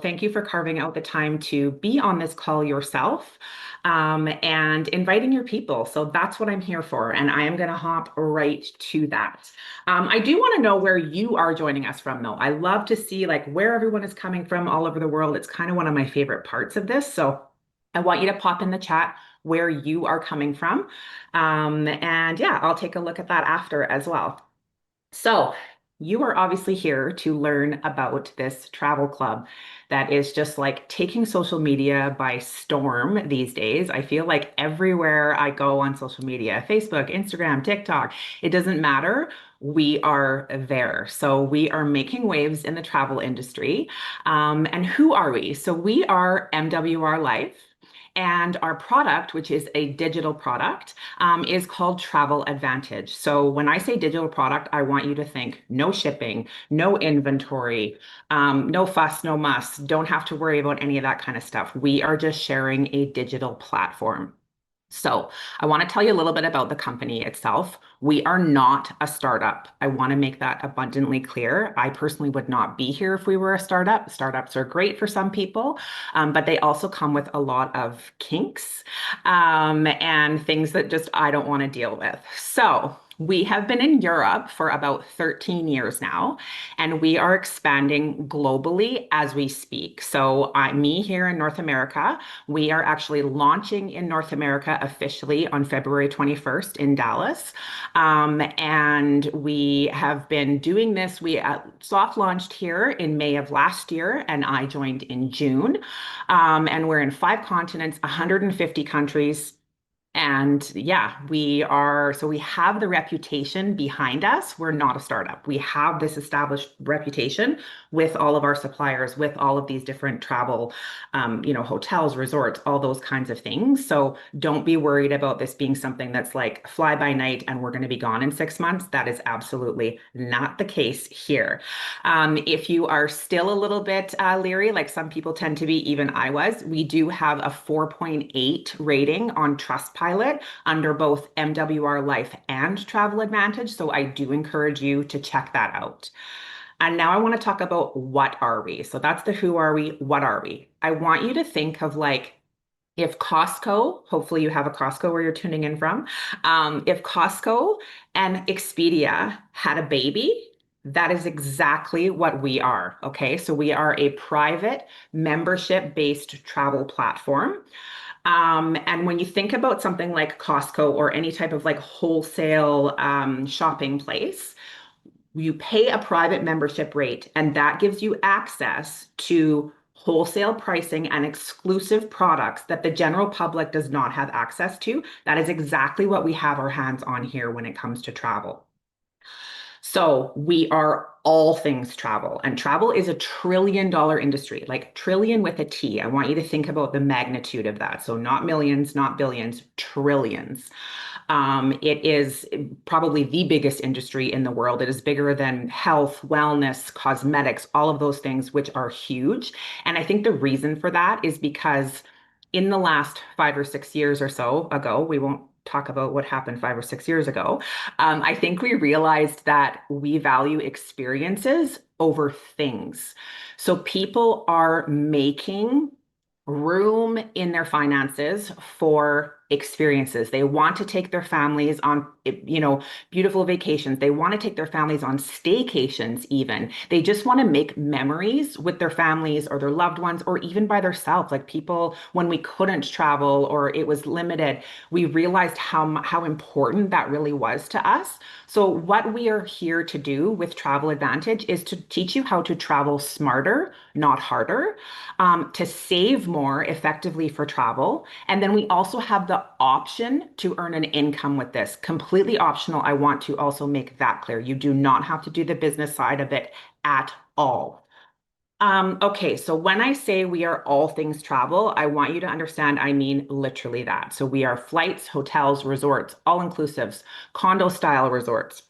Thank you for carving out the time to be on this call yourself and inviting your people. So that's what I'm here for. And I am going to hop right to that. I do want to know where you are joining us from, though. I love to see like where everyone is coming from all over the world. It's kind of one of my favorite parts of this. So I want you to pop in the chat where you are coming from. And yeah, I'll take a look at that after as well. So, you are obviously here to learn about this travel club that is just like taking social media by storm these days. I feel like everywhere I go on social media, Facebook, Instagram, TikTok, it doesn't matter. We are there. So, we are making waves in the travel industry. And who are we? So, we are MWR Life. And our product, which is a digital product, is called Travel Advantage. So when I say digital product, I want you to think no shipping, no inventory, no fuss, no muss. Don't have to worry about any of that kind of stuff. We are just sharing a digital platform. So, I want to tell you a little bit about the company itself. We are not a startup. I want to make that abundantly clear. I personally would not be here if we were a startup. Startups are great for some people, but they also come with a lot of kinks and things that just I don't want to deal with. So, we have been in Europe for about 13 years now, and we are expanding globally as we speak. So, me here in North America, we are actually launching in North America officially on February 21st in Dallas. And we have been doing this. We soft launched here in May of last year, and I joined in June. And we're in 5 continents, 150 countries. And yeah, so we have the reputation behind us. We're not a startup. We have this established reputation with all of our suppliers, with all of these different travel, hotels, resorts, all those kinds of things. So don't be worried about this being something that's like fly by night and we're going to be gone in 6 months. That is absolutely not the case here. If you are still a little bit leery, like some people tend to be, even I was, we do have a 4.8 rating on Trustpilot under both MWR Life and Travel Advantage. So I do encourage you to check that out. And now I want to talk about what are we? So that's the who are we, what are we? I want you to think of like if Costco, hopefully you have a Costco where you're tuning in from, if Costco and Expedia had a baby, that is exactly what we are. Okay. So we are a private membership based travel platform. And when you think about something like Costco or any type of like wholesale shopping place, you pay a private membership rate, and that gives you access to wholesale pricing and exclusive products that the general public does not have access to. That is exactly what we have our hands on here when it comes to travel. So we are all things travel, and travel is $1 trillion industry, like trillion with a T. I want you to think about the magnitude of that. So not millions, not billions, trillions. It is probably the biggest industry in the world. It is bigger than health, wellness, cosmetics, all of those things, which are huge. And I think the reason for that is because in the last 5 or 6 years or so ago, we won't talk about what happened 5 or 6 years ago. I think we realized that we value experiences over things. So people are making room in their finances for experiences. They want to take their families on, beautiful vacations. They want to take their families on staycations even. They just want to make memories with their families or their loved ones or even by themselves. Like people, when we couldn't travel or it was limited, we realized how important that really was to us. So what we are here to do with Travel Advantage is to teach you how to travel smarter, not harder, to save more effectively for travel. And then we also have the option to earn an income with this. Completely optional. I want to also make that clear. You do not have to do the business side of it at all. Okay, so when I say we are all things travel, I want you to understand I mean literally that. So we are flights, hotels, resorts, all inclusives, condo style resorts,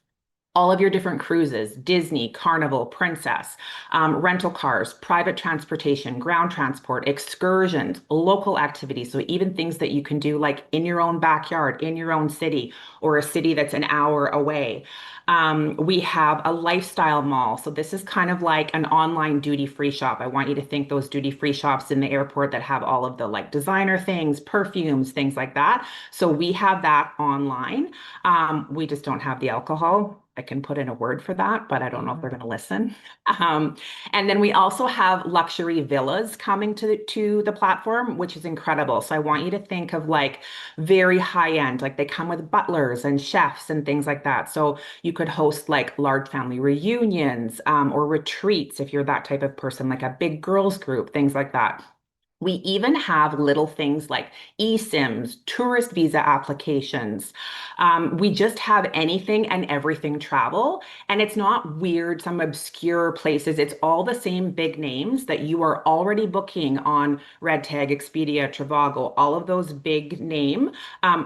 all of your different cruises, Disney, Carnival, Princess, rental cars, private transportation, ground transport, excursions, local activities. So even things that you can do like in your own backyard, in your own city, or a city that's an hour away. We have a lifestyle mall. So this is kind of like an online duty-free shop. I want you to think those duty-free shops in the airport that have all of the like designer things, perfumes, things like that. So we have that online. We just don't have the alcohol. I can put in a word for that, but I don't know if they're going to listen. Um, and then we also have luxury villas coming to the platform, which is incredible. So I want you to think of like very high end, like they come with butlers and chefs and things like that. So you could host like large family reunions or retreats if you're that type of person, like a big girls group, things like that. We even have little things like eSIMs, tourist visa applications. We just have anything and everything travel. And it's not weird, some obscure places. It's all the same big names that you are already booking on Red Tag, Expedia, Trivago, all of those big name.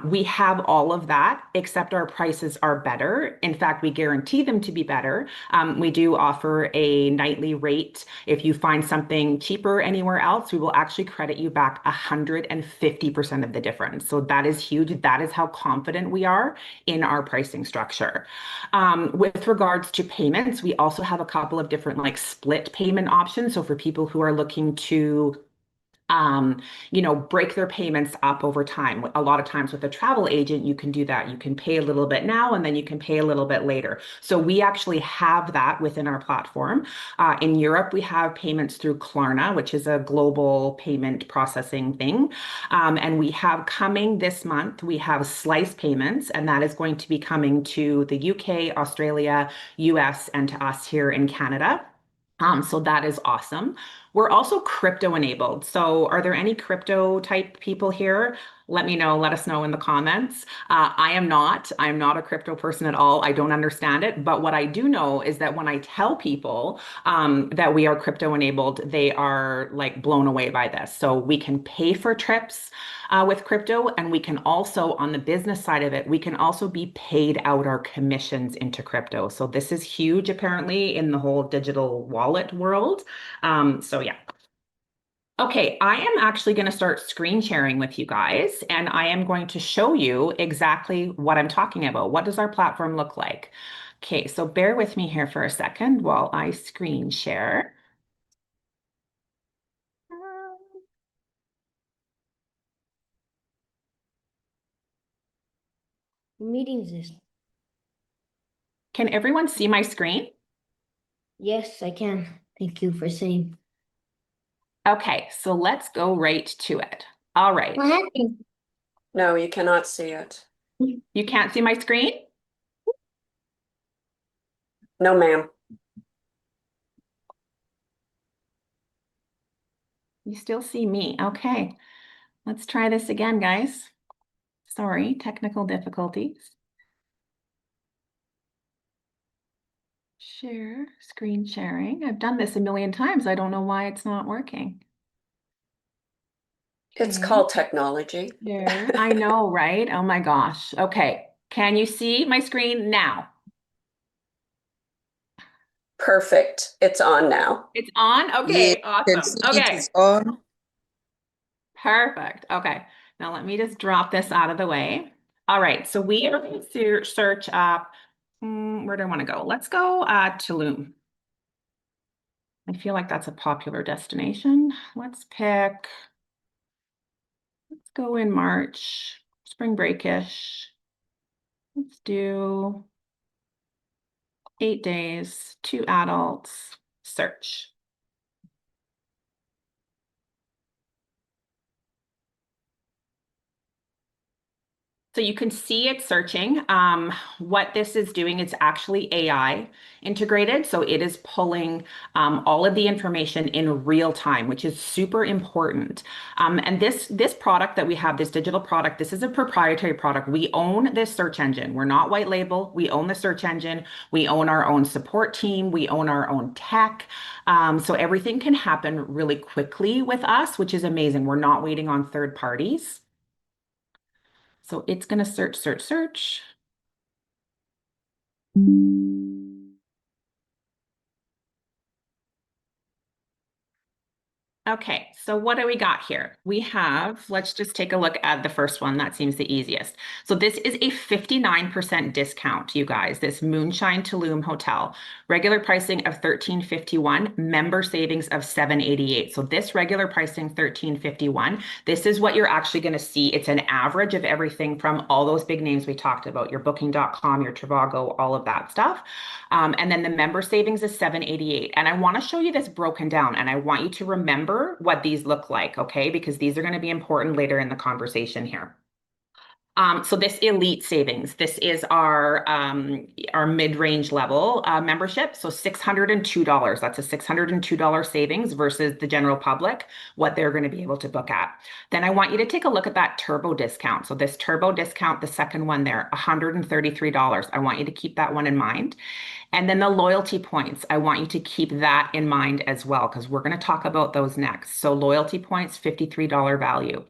We have all of that, except our prices are better. In fact, we guarantee them to be better. We do offer a nightly rate. If you find something cheaper anywhere else, we will actually credit you back 150% of the difference. So that is huge. That is how confident we are in our pricing structure. With regards to payments, we also have a couple of different like split payment options. So for people who are looking to um, break their payments up over time. A lot of times with a travel agent, you can do that. You can pay a little bit now and then you can pay a little bit later. So we actually have that within our platform. In Europe, we have payments through Klarna, which is a global payment processing thing. And we have coming this month, we have Slice payments, and that is going to be coming to the UK, Australia, US, and to us here in Canada. So that is awesome. We're also crypto enabled. So are there any crypto type people here? Let me know. Let us know in the comments. I am not. I'm not a crypto person at all. I don't understand it. But what I do know is that when I tell people that we are crypto enabled, they are like blown away by this. So we can pay for trips with crypto, and we can also, on the business side of it, we can also be paid out our commissions into crypto. So this is huge, apparently, in the whole digital wallet world. So yeah. Okay, I am actually going to start screen sharing with you guys, and I am going to show you exactly what I'm talking about. What does our platform look like? Okay, so bear with me here for a second while I screen share. Meetings is. Can everyone see my screen? Yes, I can. Thank you for saying. Okay, so let's go right to it. All right. What happened? No, you cannot see it. You can't see my screen? No, ma'am. You still see me. Okay, let's try this again, guys. Sorry, technical difficulties. Share, screen sharing. I've done this a million times. I don't know why it's not working. It's Okay. called technology. Share. I know, right? Oh my gosh. Okay. Can you see my screen now? Perfect. It's on now. It's on? Yeah, Okay, can awesome. see it Okay, is on. perfect. Okay, now let me just drop this out of the way. All right, so we are going to search up, where do I want to go? Let's go Tulum. I feel like that's a popular destination. Let's go in March, spring breakish. Let's do 8 days, 2 adults, search. So you can see it searching. What this is doing, it's actually AI integrated. So it is pulling all of the information in real time, which is super important. And this product that we have, this digital product, this is a proprietary product. We own this search engine. We're not white label. We own the search engine. We own our own support team. We own our own tech. So everything can happen really quickly with us, which is amazing. We're not waiting on third parties. So it's going to search, search, search. Okay, so what do we got here? We have, let's just take a look at the first one. That seems the easiest. So this is a 59% discount, you guys, this Moonshine Tulum Hotel. Regular pricing of $13.51, member savings of $7.88. So this regular pricing, $13.51. This is what you're actually going to see. It's an average of everything from all those big names we talked about, your booking.com, your Trivago, all of that stuff. And then the member savings is $7.88. And I want to show you this broken down, and I want you to remember what these look like, okay? Because these are going to be important later in the conversation here. So this elite savings, this is our mid-range level membership. So $602. That's a $602 savings versus the general public, what they're going to be able to book at. Then I want you to take a look at that turbo discount. So this turbo discount, the second one there, $133. I want you to keep that one in mind. And then the loyalty points, I want you to keep that in mind as well, because we're going to talk about those next. So loyalty points, $53 value.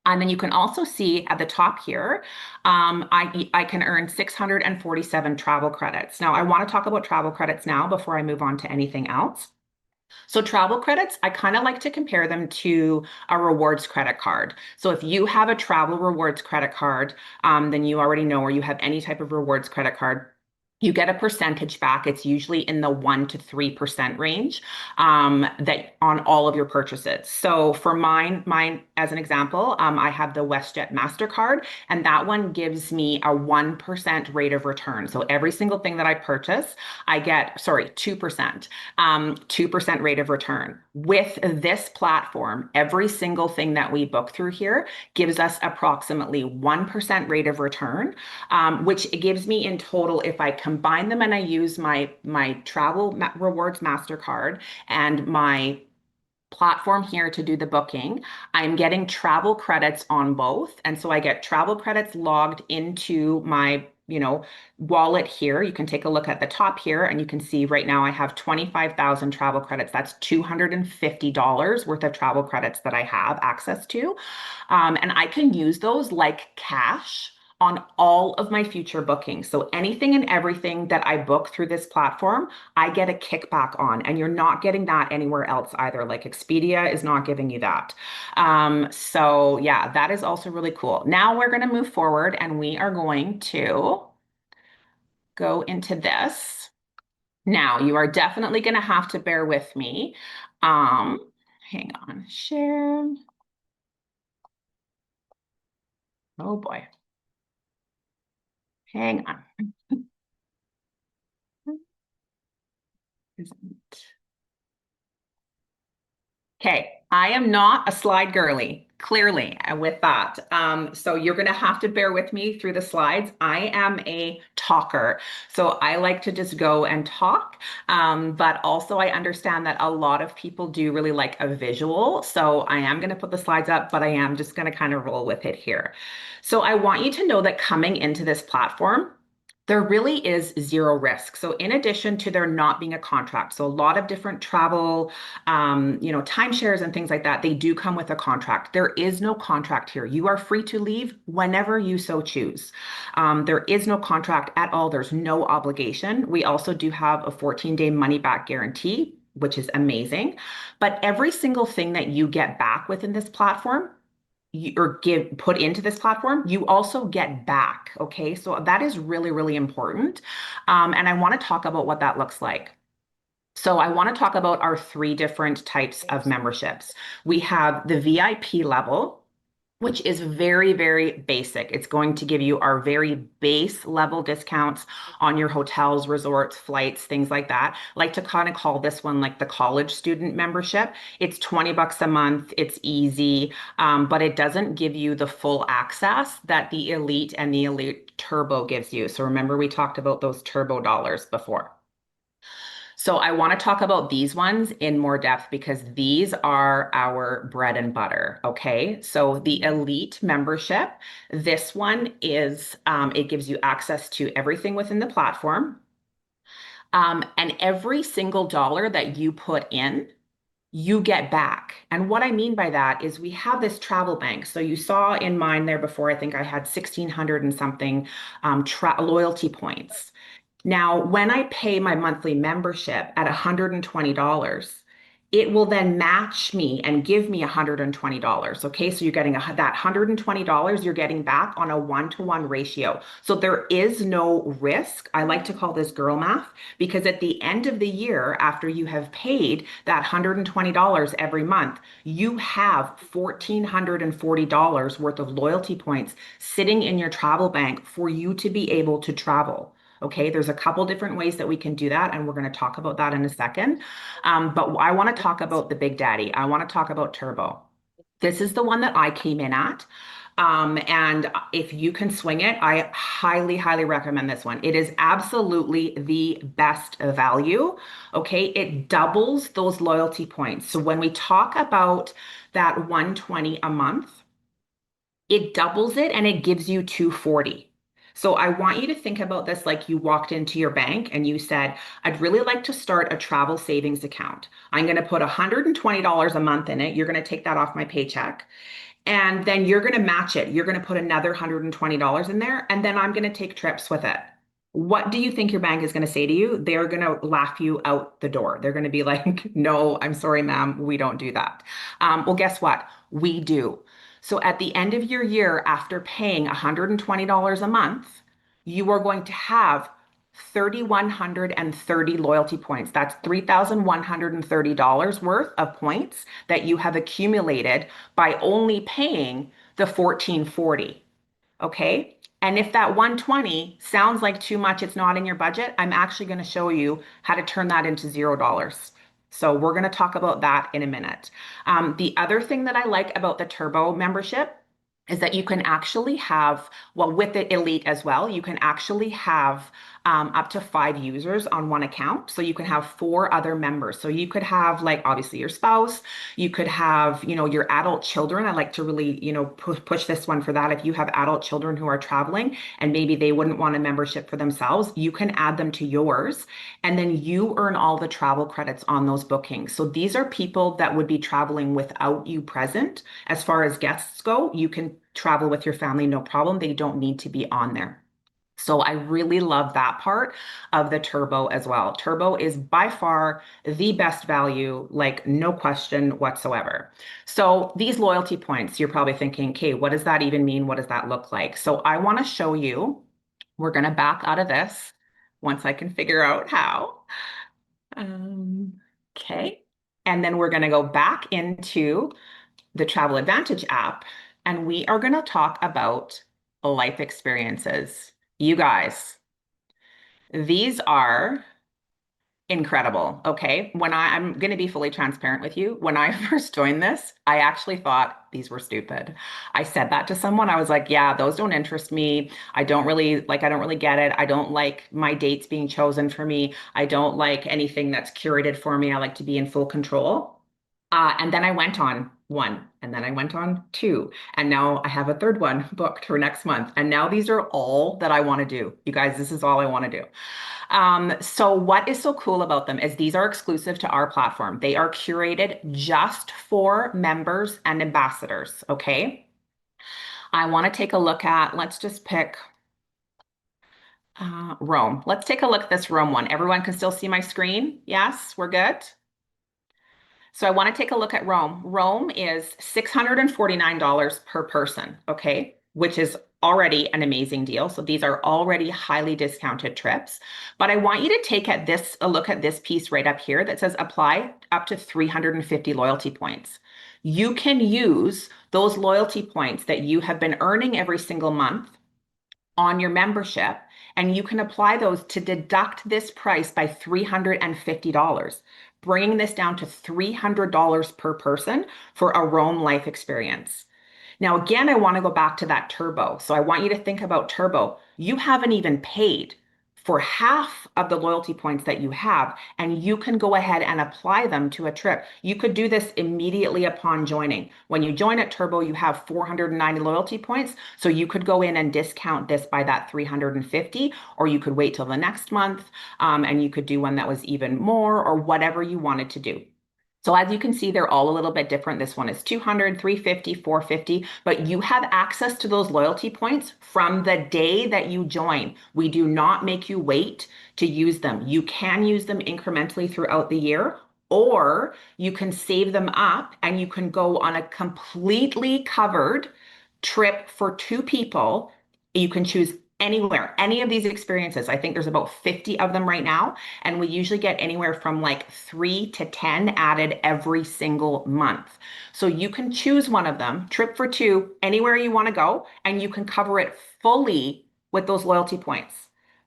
And then you can also see at the top here, I can earn 647 travel credits. Now, I want to talk about travel credits now before I move on to anything else. So travel credits, I kind of like to compare them to a rewards credit card. So if you have a travel rewards credit card, then you already know, or you have any type of rewards credit card, you get a percentage back. It's usually in the 1 to 3% range that on all of your purchases. So for mine as an example, I have the WestJet MasterCard, and that one gives me a 1% rate of return. So every single thing that I purchase, I get, 2%, 2% rate of return. With this platform, every single thing that we book through here gives us approximately 1% rate of return, which gives me in total, if I combine them and I use my travel rewards MasterCard and my platform here to do the booking, I'm getting travel credits on both. And so I get travel credits logged into my wallet here. You can take a look at the top here and you can see right now I have 25,000 travel credits. That's $250 worth of travel credits that I have access to. And I can use those like cash on all of my future bookings. So anything and everything that I book through this platform, I get a kickback on, and you're not getting that anywhere else either. Like Expedia is not giving you that. So yeah, that is also really cool. Now we're going to move forward and we are going to go into this. Now you are definitely going to have to bear with me. Hang on, share. Oh boy. Hang on. Okay, I am not a slide girly, clearly, with that. So you're going to have to bear with me through the slides. I am a talker, so I like to just go and talk. But also I understand that a lot of people do really like a visual. So I am going to put the slides up, but I am just going to kind of roll with it here. So I want you to know that coming into this platform, there really is zero risk. So in addition to there not being a contract, so a lot of different travel, timeshares and things like that, they do come with a contract. There is no contract here. You are free to leave whenever you so choose. There is no contract at all. There's no obligation. We also do have a 14-day money back guarantee, which is amazing. But every single thing that you get back within this platform, put into this platform, you also get back. Okay, so that is really, really important. And I want to talk about what that looks like. So I want to talk about our 3 different types of memberships. We have the VIP level, which is very, very basic. It's going to give you our very base level discounts on your hotels, resorts, flights, things like that. I like to kind of call this one like the college student membership. It's $20 a month. It's easy, but it doesn't give you the full access that the Elite and the Elite Turbo gives you. So remember, we talked about those turbo dollars before. So I want to talk about these ones in more depth because these are our bread and butter. Okay. So the Elite membership, this one is, it gives you access to everything within the platform. And every single dollar that you put in, you get back. And what I mean by that is we have this travel bank. So you saw in mine there before, I think I had 1,600 and something loyalty points. Now, when I pay my monthly membership at $120, it will then match me and give me $120. Okay, so you're getting that $120 you're getting back on a one-to-one ratio. So there is no risk. I like to call this girl math because at the end of the year, after you have paid that $120 every month, you have $1,440 worth of loyalty points sitting in your travel bank for you to be able to travel. Okay, there's a couple different ways that we can do that, and we're going to talk about that in a second. But I want to talk about the Big Daddy. I want to talk about Turbo. This is the one that I came in at. And if you can swing it, I highly, highly recommend this one. It is absolutely the best value. Okay, it doubles those loyalty points. So when we talk about that 120 a month, it doubles it and it gives you 240. So I want you to think about this like you walked into your bank and you said, I'd really like to start a travel savings account. I'm going to put $120 a month in it. You're going to take that off my paycheck. And then you're going to match it. You're going to put another $120 in there. And then I'm going to take trips with it. What do you think your bank is going to say to you? They're going to laugh you out the door. They're going to be like, no, I'm sorry, ma'am. We don't do that. Well, guess what? We do. So at the end of your year, after paying $120 a month, you are going to have 3,130 loyalty points. That's $3,130 worth of points that you have accumulated by only paying the 1440. Okay. And if that 120 sounds like too much, it's not in your budget, I'm actually going to show you how to turn that into $0. So we're going to talk about that in a minute. The other thing that I like about the Turbo membership is that you can actually have, well, with the Elite as well, you can actually have up to 5 users on one account. So you can have 4 other members. So you could have like obviously your spouse, you could have, your adult children. I like to really, push this one for that. If you have adult children who are traveling and maybe they wouldn't want a membership for themselves, you can add them to yours and then you earn all the travel credits on those bookings. So these are people that would be traveling without you present. As far as guests go, you can travel with your family, no problem. They don't need to be on there. So I really love that part of the Turbo as well. Turbo is by far the best value, like no question whatsoever. So these loyalty points, you're probably thinking, okay, what does that even mean? What does that look like? So I want to show you, we're going to back out of this once I can figure out how. Okay. And then we're going to go back into the Travel Advantage app, and we are going to talk about life experiences. You guys, these are incredible. Okay. I'm going to be fully transparent with you. When I first joined this, I actually thought these were stupid. I said that to someone. I was like, yeah, those don't interest me. I don't really get it. I don't like my dates being chosen for me. I don't like anything that's curated for me. I like to be in full control. And then I went on one, and then I went on two, and now I have a third one booked for next month. And now these are all that I want to do. You guys, this is all I want to do. So what is so cool about them is these are exclusive to our platform. They are curated just for members and ambassadors. Okay. I want to take a look at, let's just pick Rome. Let's take a look at this Rome one. Everyone can still see my screen? Yes, we're good. So I want to take a look at Rome. Rome is $649 per person, okay, which is already an amazing deal. So these are already highly discounted trips. But I want you to take a look at this piece right up here that says apply up to 350 loyalty points. You can use those loyalty points that you have been earning every single month on your membership, and you can apply those to deduct this price by $350, bringing this down to $300 per person for a Rome life experience. Now, again, I want to go back to that Turbo. So I want you to think about Turbo. You haven't even paid for half of the loyalty points that you have, and you can go ahead and apply them to a trip. You could do this immediately upon joining. When you join at Turbo, you have 490 loyalty points. So you could go in and discount this by that 350, or you could wait till the next month, and you could do one that was even more, or whatever you wanted to do. So as you can see, they're all a little bit different. This one is 200, 350, 450, but you have access to those loyalty points from the day that you join. We do not make you wait to use them. You can use them incrementally throughout the year, or you can save them up and you can go on a completely covered trip for two people. You can choose anywhere, any of these experiences. I think there's about 50 of them right now. And we usually get anywhere from like 3 to 10 added every single month. So you can choose one of them, trip for two, anywhere you want to go, and you can cover it fully with those loyalty points.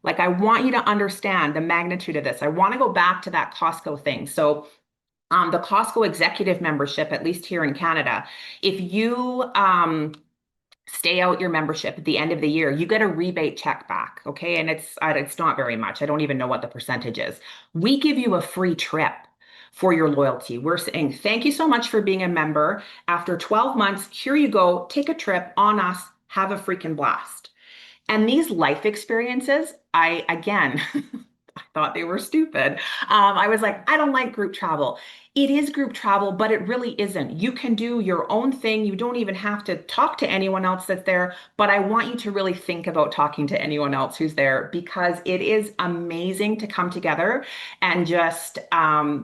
Like, I want you to understand the magnitude of this. I want to go back to that Costco thing. So the Costco executive membership, at least here in Canada, if you stay out your membership at the end of the year, you get a rebate check back, okay? And it's not very much. I don't even know what the percentage is. We give you a free trip for your loyalty. We're saying, thank you so much for being a member. After 12 months, here you go, take a trip on us, have a freaking blast. And these life experiences, again, I thought they were stupid. I was like, I don't like group travel. It is group travel, but it really isn't. You can do your own thing. You don't even have to talk to anyone else that's there. But I want you to really think about talking to anyone else who's there, because it is amazing to come together and just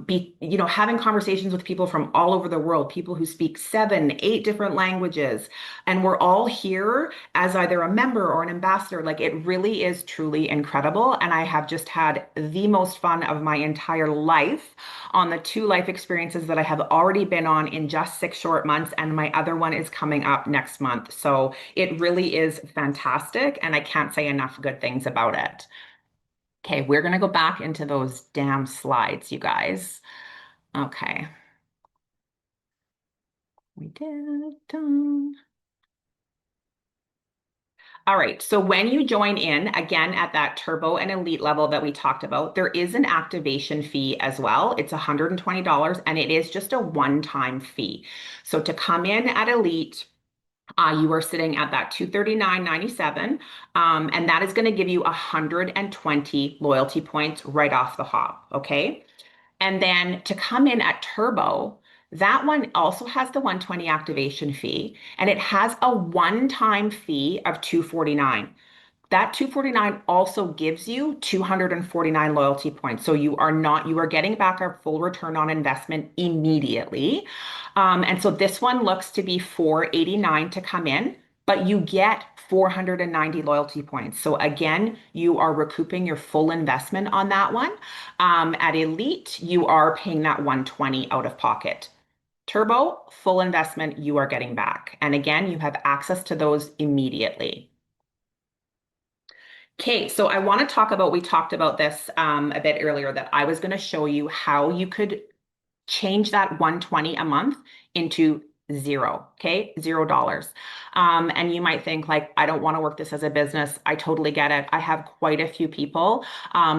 be, having conversations with people from all over the world, people who speak 7, 8 different languages. And we're all here as either a member or an ambassador. Like, it really is truly incredible. And I have just had the most fun of my entire life on the 2 life experiences that I have already been on in just 6 short months. And my other one is coming up next month. So it really is fantastic. And I can't say enough good things about it. Okay, we're going to go back into those damn slides, you guys. Okay. We did it. Done. All right, so when you join in, again, at that turbo and elite level that we talked about, there is an activation fee as well. It's $120, and it is just a one-time fee. So to come in at elite, you are sitting at that $239.97, and that is going to give you 120 loyalty points right off the hop, okay? And then to come in at turbo, that one also has the 120 activation fee, and it has a one-time fee of $249. That $249 also gives you 249 loyalty points. So you are getting back a full return on investment immediately. And so this one looks to be $489 to come in, but you get 490 loyalty points. So again, you are recouping your full investment on that one. At Elite, you are paying that 120 out of pocket. Turbo, full investment, you are getting back. And again, you have access to those immediately. Okay, so I want to talk about, we talked about this a bit earlier, that I was going to show you how you could change that 120 a month into zero, okay? $0. And you might think, like, I don't want to work this as a business. I totally get it. I have quite a few people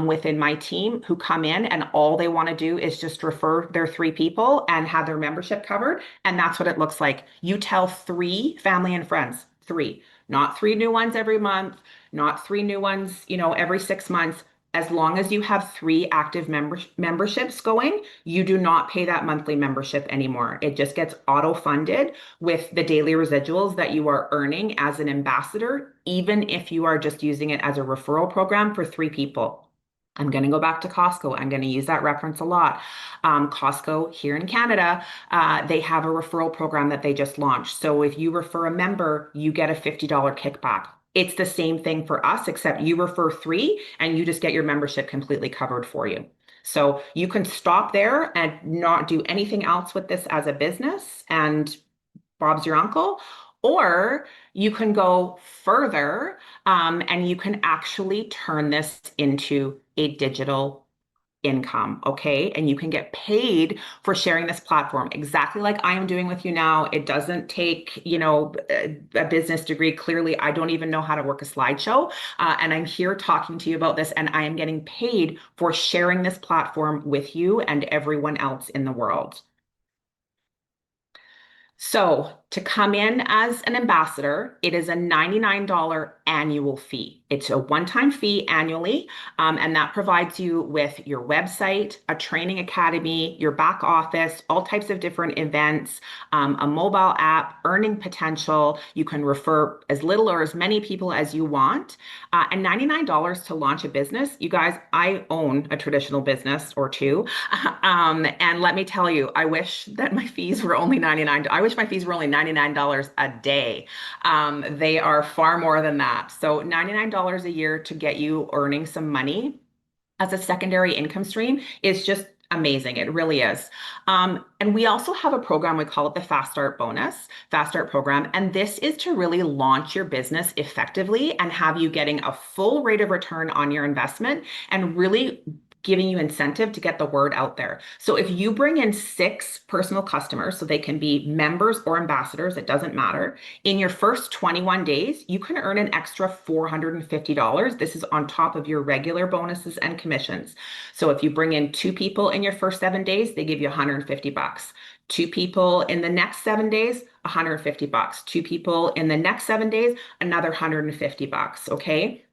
within my team who come in and all they want to do is just refer their 3 people and have their membership covered. And that's what it looks like. You tell 3 family and friends, 3, not 3 new ones every month, not 3 new ones, every 6 months. As long as you have 3 active memberships going, you do not pay that monthly membership anymore. It just gets auto-funded with the daily residuals that you are earning as an ambassador, even if you are just using it as a referral program for 3 people. I'm going to go back to Costco. I'm going to use that reference a lot. Costco here in Canada, they have a referral program that they just launched. So if you refer a member, you get a $50 kickback. It's the same thing for us, except you refer 3 and you just get your membership completely covered for you. So you can stop there and not do anything else with this as a business, and Bob's your uncle. Or you can go further and you can actually turn this into a digital income, okay? And you can get paid for sharing this platform exactly like I am doing with you now. It doesn't take, a business degree. Clearly, I don't even know how to work a slideshow. And I'm here talking to you about this, and I am getting paid for sharing this platform with you and everyone else in the world. So To come in as an ambassador, it is a $99 annual fee. It's a one-time fee annually, and that provides you with your website, a training academy, your back office, all types of different events, a mobile app, earning potential. You can refer as little or as many people as you want, and $99 to launch a business. You guys, I own a traditional business or two, and let me tell you, I wish that my fees were only $99. I wish my fees were only $99 a day. They are far more than that. So $99 a year to get you earning some money as a secondary income stream is just amazing. It really is. And we also have a program, we call it the Fast Start Bonus, Fast Start program. And this is to really launch your business effectively and have you getting a full rate of return on your investment and really giving you incentive to get the word out there. So if you bring in 6 personal customers, so they can be members or ambassadors, it doesn't matter, in your first 21 days, you can earn an extra $450. This is on top of your regular bonuses and commissions. So if you bring in 2 people in your first 7 days, they give you $150. 2 people in the next 7 days, $150. 2 people in the next 7 days, another $150. Okay.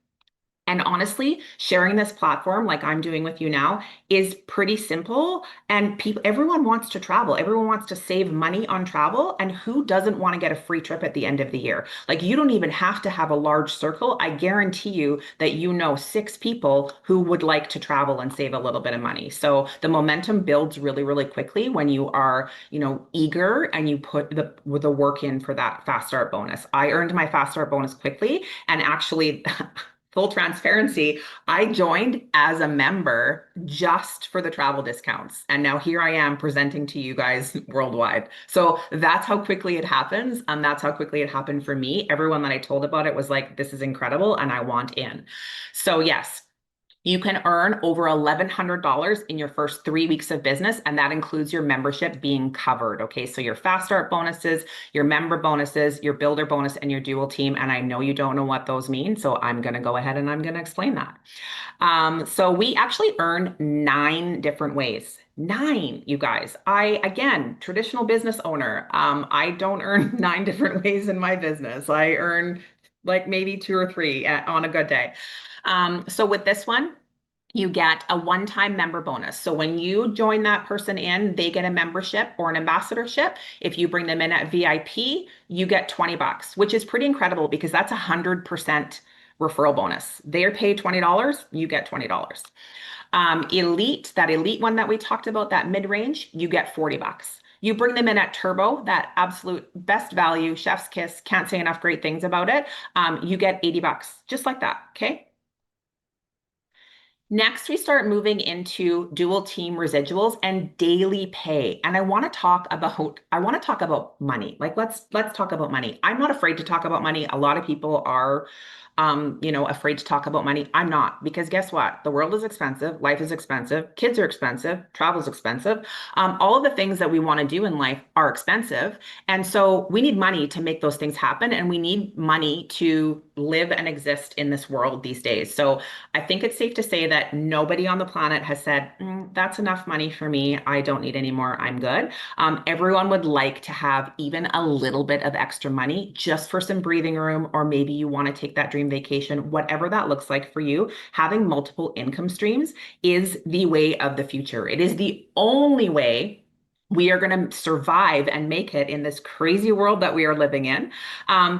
And honestly, sharing this platform like I'm doing with you now is pretty simple. And everyone wants to travel. Everyone wants to save money on travel. And who doesn't want to get a free trip at the end of the year? Like, you don't even have to have a large circle. I guarantee you that you know 6 people who would like to travel and save a little bit of money. So the momentum builds really, really quickly when you are, eager and you put the work in for that Fast Start bonus. I earned my Fast Start bonus quickly, and actually full transparency, I joined as a member just for the travel discounts. And now here I am presenting to you guys worldwide. So that's how quickly it happens. And that's how quickly it happened for me. Everyone that I told about it was like, this is incredible and I want in. So yes, you can earn over $1,100 in your first 3 weeks of business, and that includes your membership being covered. Okay, so your Fast Start bonuses, your member bonuses, your builder bonus, and your dual team. And I know you don't know what those mean, so I'm going to go ahead and I'm going to explain that. So we actually earn 9 different ways. 9, you guys. Again, traditional business owner. I don't earn 9 different ways in my business. I earn like maybe 2 or 3 on a good day. So with this one, you get a one-time member bonus. So when you join that person in, they get a membership or an ambassadorship. If you bring them in at VIP, you get $20, which is pretty incredible because that's 100% referral bonus. They're paid $20, you get $20. Elite, that elite one that we talked about, that mid-range, you get $40. You bring them in at Turbo, that absolute best value, chef's kiss, can't say enough great things about it. You get $80, just like that, okay? Next, we start moving into dual team residuals and daily pay. And I want to talk about money. Like, let's talk about money. I'm not afraid to talk about money. A lot of people are afraid to talk about money. I'm not, because guess what? The world is expensive. Life is expensive. Kids are expensive. Travel is expensive. All of the things that we want to do in life are expensive. And so we need money to make those things happen. And we need money to live and exist in this world these days. So I think it's safe to say that nobody on the planet has said, that's enough money for me. I don't need any more. I'm good. Everyone would like to have even a little bit of extra money just for some breathing room, or maybe you want to take that dream vacation, whatever that looks like for you. Having multiple income streams is the way of the future. It is the only way we are going to survive and make it in this crazy world that we are living in,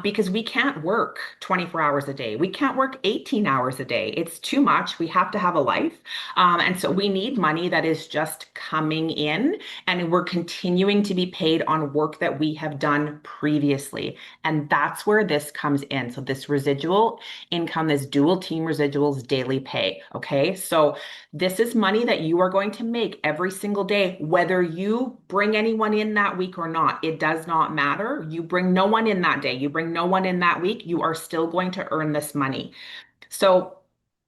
because we can't work 24 hours a day. We can't work 18 hours a day. It's too much. We have to have a life. And so we need money that is just coming in, and we're continuing to be paid on work that we have done previously. And that's where this comes in. So this residual income, this dual team residuals daily pay. Okay. So this is money that you are going to make every single day, whether you bring anyone in that week or not. It does not matter. You bring no one in that day, you bring no one in that week, you are still going to earn this money. So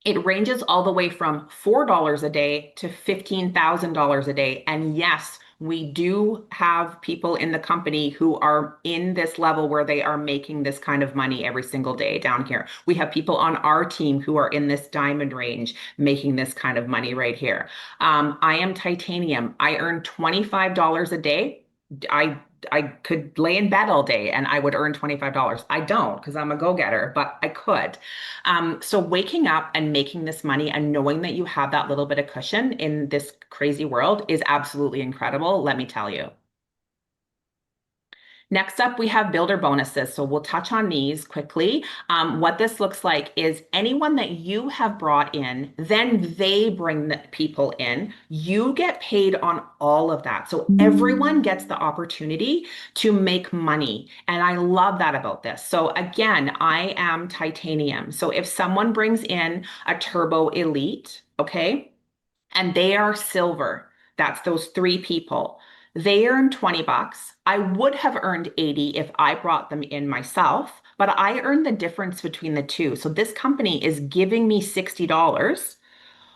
it ranges all the way from $4 a day to $15,000 a day. And yes, we do have people in the company who are in this level where they are making this kind of money every single day down here. We have people on our team who are in this diamond range making this kind of money right here. I am titanium. I earn $25 a day. I could lay in bed all day and I would earn $25. I don't because I'm a go-getter, but I could. So waking up and making this money and knowing that you have that little bit of cushion in this crazy world is absolutely incredible, let me tell you. Next up, we have builder bonuses. So we'll touch on these quickly. What this looks like is anyone that you have brought in, then they bring the people in. You get paid on all of that. So everyone gets the opportunity to make money. And I love that about this. So again, I am titanium. So if someone brings in a turbo elite, okay, and they are silver, that's those 3 people. They earn $20. I would have earned 80 if I brought them in myself, but I earned the difference between the two. So this company is giving me $60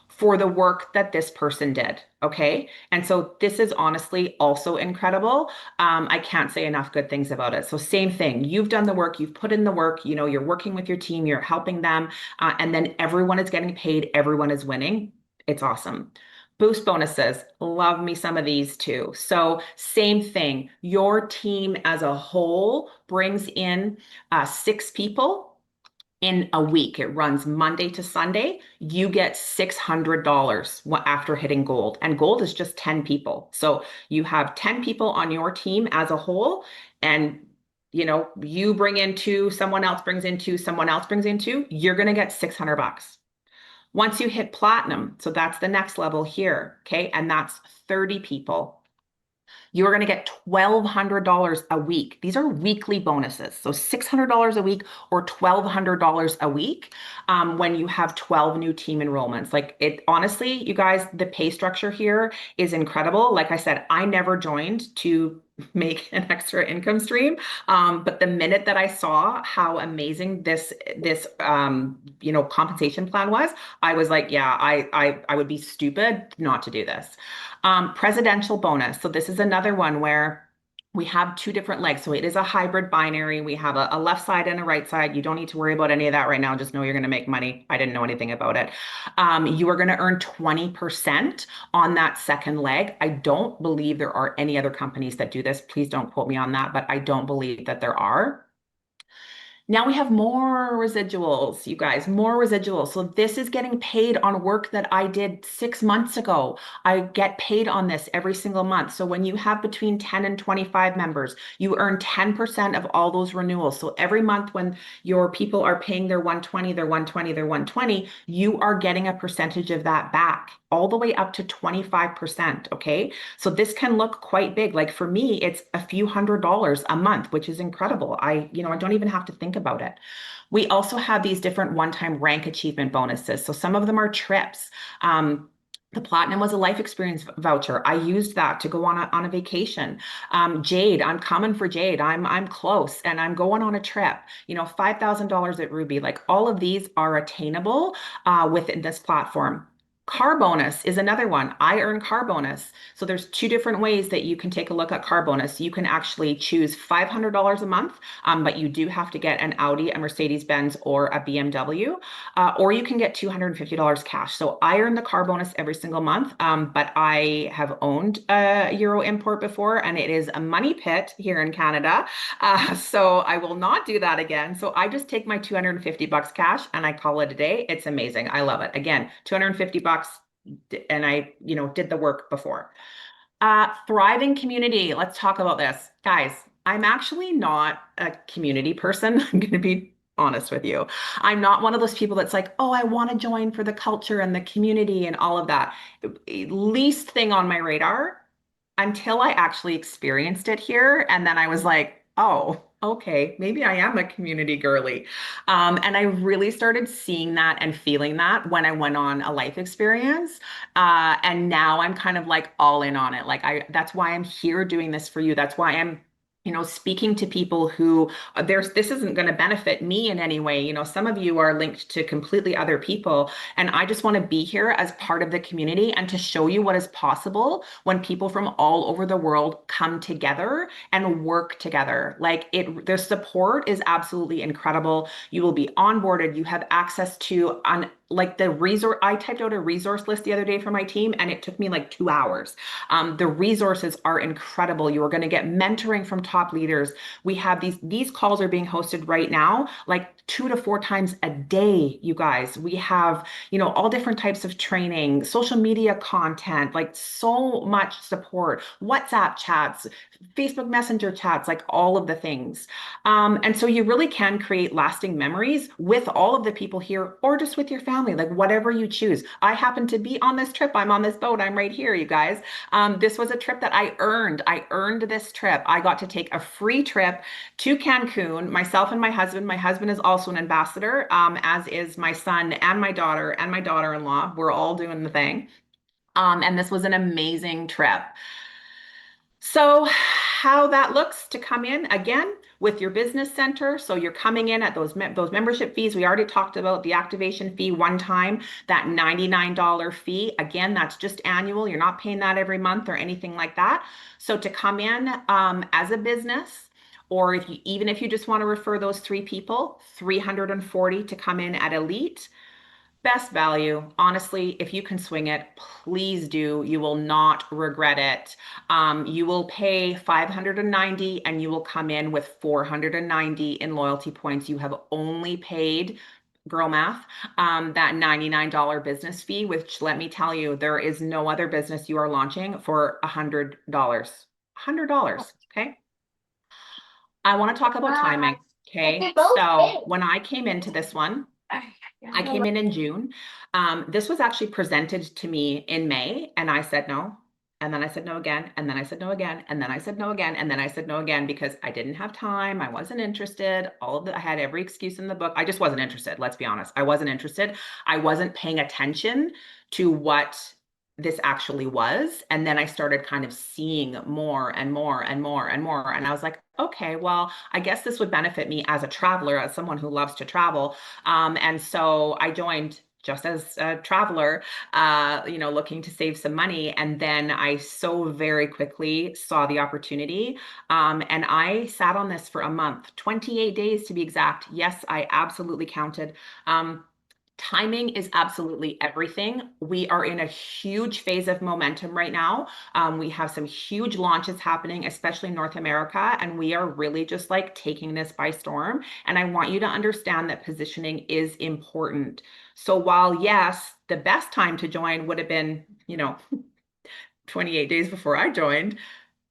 for the work that this person did. Okay. And so this is honestly also incredible. I can't say enough good things about it. So same thing, you've done the work, you've put in the work, you know, you're working with your team, you're helping them, and then everyone is getting paid, everyone is winning. It's awesome. Boost bonuses, love me some of these too. So same thing, your team as a whole brings in 6 people in a week. It runs Monday to Sunday. You get $600 after hitting gold. And gold is just 10 people. So you have 10 people on your team as a whole. And you know, you bring in 2, someone else brings in 2, someone else brings in 2, you're going to get $600. Once you hit platinum, so that's the next level here, okay? And that's 30 people. You're going to get $1,200 a week. These are weekly bonuses. So $600 a week or $1,200 a week when you have 12 new team enrollments. Like it, honestly, you guys, the pay structure here is incredible. Like I said, I never joined to make an extra income stream. But the minute that I saw how amazing this you know, compensation plan was, I was like, yeah, I would be stupid not to do this. Presidential bonus. So this is another one where we have 2 different legs. So it is a hybrid binary. We have a left side and a right side. You don't need to worry about any of that right now. Just know you're going to make money. I didn't know anything about it. You are going to earn 20% on that second leg. I don't believe there are any other companies that do this. Please don't quote me on that, but I don't believe that there are. Now we have more residuals, you guys, more residuals. So this is getting paid on work that I did 6 months ago. I get paid on this every single month. So when you have between 10 and 25 members, you earn 10% of all those renewals. So every month when your people are paying their 120, their 120, their 120, you are getting a percentage of that back, all the way up to 25%. Okay. So this can look quite big. Like for me, it's a few $100s a month, which is incredible. I don't even have to think about it. We also have these different one-time rank achievement bonuses. So some of them are trips. The platinum was a life experience voucher. I used that to go on a vacation. Jade, I'm coming for Jade. I'm close and I'm going on a trip. You know, $5,000 at Ruby. Like all of these are attainable within this platform. Car bonus is another one. I earn car bonus. So there's 2 different ways that you can take a look at car bonus. You can actually choose $500 a month, but you do have to get an Audi, a Mercedes-Benz, or a BMW, or you can get $250 cash. So I earn the car bonus every single month, but I have owned a Euro import before, and it is a money pit here in Canada. So I will not do that again. So I just take my $250 cash and I call it a day. It's amazing. I love it. Again, $250 and I, did the work before. Thriving community. Let's talk about this. Guys, I'm actually not a community person. I'm going to be honest with you. I'm not one of those people that's like, oh, I want to join for the culture and the community and all of that. Least thing on my radar until I actually experienced it here. And then I was like, oh, okay, maybe I am a community girly. And I really started seeing that and feeling that when I went on a life experience. And now I'm kind of like all in on it. Like that's why I'm here doing this for you. That's why I'm speaking to people who this isn't going to benefit me in any way. Some of you are linked to completely other people, and I just want to be here as part of the community and to show you what is possible when people from all over the world come together and work together. Like their support is absolutely incredible. You will be onboarded. You have access to like the resource, I typed out a resource list the other day for my team and it took me like 2 hours. The resources are incredible. You are going to get mentoring from top leaders. We have these calls are being hosted right now, like 2 to 4 times a day, you guys. We have, all different types of training, social media content, like so much support, WhatsApp chats, Facebook Messenger chats, like all of the things. And so you really can create lasting memories with all of the people here or just with your family, like whatever you choose. I happen to be on this trip. I'm on this boat. I'm right here, you guys. This was a trip that I earned. I earned this trip. I got to take a free trip to Cancun, myself and my husband. My husband is also an ambassador, as is my son and my daughter-in-law. We're all doing the thing. And this was an amazing trip. So how that looks to come in, again, with your business center. So you're coming in at those membership fees. We already talked about the activation fee one time, that $99 fee. Again, that's just annual. You're not paying that every month or anything like that. So to come in as a business, or even if you just want to refer those 3 people, $340 to come in at Elite. Best value. Honestly, if you can swing it, please do. You will not regret it. You will pay $590 and you will come in with $490 in loyalty points. You have only paid, girl math, that $99 business fee, which let me tell you, there is no other business you are launching for $100. $100, okay? I want to talk about timing, okay? So when I came into this one, I came in June. This was actually presented to me in May, and I said no. And then I said no again, and then I said no again, and then I said no again, and then I said no again because I didn't have time. I wasn't interested. I had every excuse in the book. I just wasn't interested. Let's be honest. I wasn't interested. I wasn't paying attention to what this actually was. And then I started kind of seeing more and more and more and more. And I was like, okay, well, I guess this would benefit me as a traveler, as someone who loves to travel. And so I joined just as a traveler, looking to save some money. And then I so very quickly saw the opportunity. And I sat on this for a month, 28 days to be exact. Yes, I absolutely counted. Timing is absolutely everything. We are in a huge phase of momentum right now. We have some huge launches happening, especially in North America, and we are really just like taking this by storm. And I want you to understand that positioning is important. So while yes, the best time to join would have been, 28 days before I joined,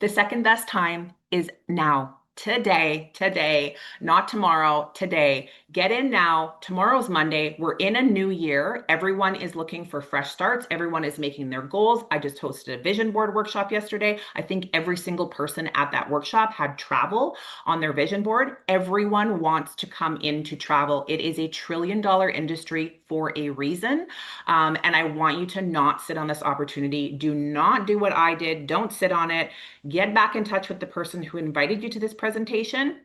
the second best time is now. Today, not tomorrow, today. Get in now. Tomorrow's Monday. We're in a new year. Everyone is looking for fresh starts. Everyone is making their goals. I just hosted a vision board workshop yesterday. I think every single person at that workshop had travel on their vision board. Everyone wants to come into travel. It is a $1 trillion industry for a reason. And I want you to not sit on this opportunity. Do not do what I did. Don't sit on it. Get back in touch with the person who invited you to this presentation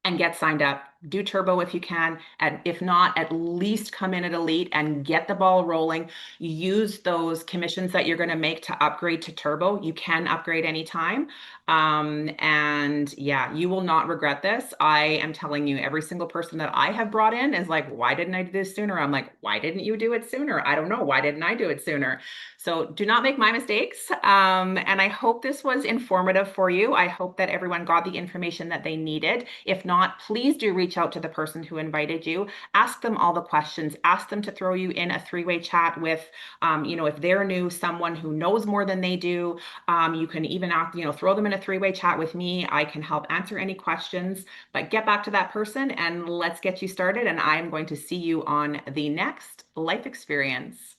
and get signed up. Do turbo if you can. And if not, at least come in at Elite and get the ball rolling. Use those commissions that you're going to make to upgrade to turbo. You can upgrade anytime. And yeah, you will not regret this. I am telling you, every single person that I have brought in is like, why didn't I do this sooner? I'm like, why didn't you do it sooner? I don't know. Why didn't I do it sooner? So do not make my mistakes. And I hope this was informative for you. I hope that everyone got the information that they needed. If not, please do reach out to the person who invited you. Ask them all the questions. Ask them to throw you in a 3-way chat with, if they're new, someone who knows more than they do. You can even throw them in a 3-way chat with me. I can help answer any questions, but get back to that person and let's get you started. And I'm going to see you on the next life experience.